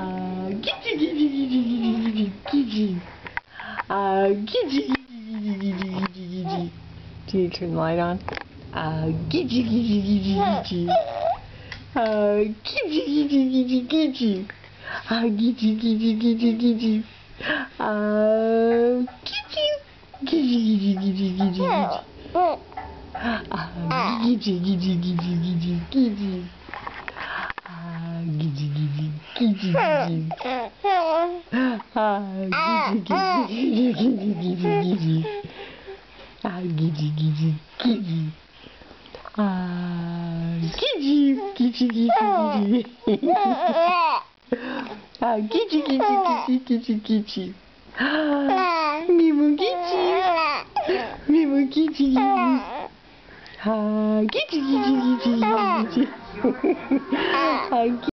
Giddy, giddy, giddy, giddy, giddy. Giddy, giddy, giddy, giddy, giddy. Do you turn the light on? Giddy, giddy, giddy, giddy. Giddy, giddy, giddy, giddy. Giddy, giddy, giddy, giddy. Giddy, giddy, giddy, giddy, giddy. Giddy, giddy, giddy, giddy, giddy. Giddy, giddy, giddy, giddy. Giddy, giddy, giddy, giddy, giddy. Giddy, giddy, giddy. Giddy, giddy, giddy, giddy. Giddy, giddy, giddy, giddy, giddy. Mimo giddy. Mimo giddy. Giddy, giddy, giddy, giddy.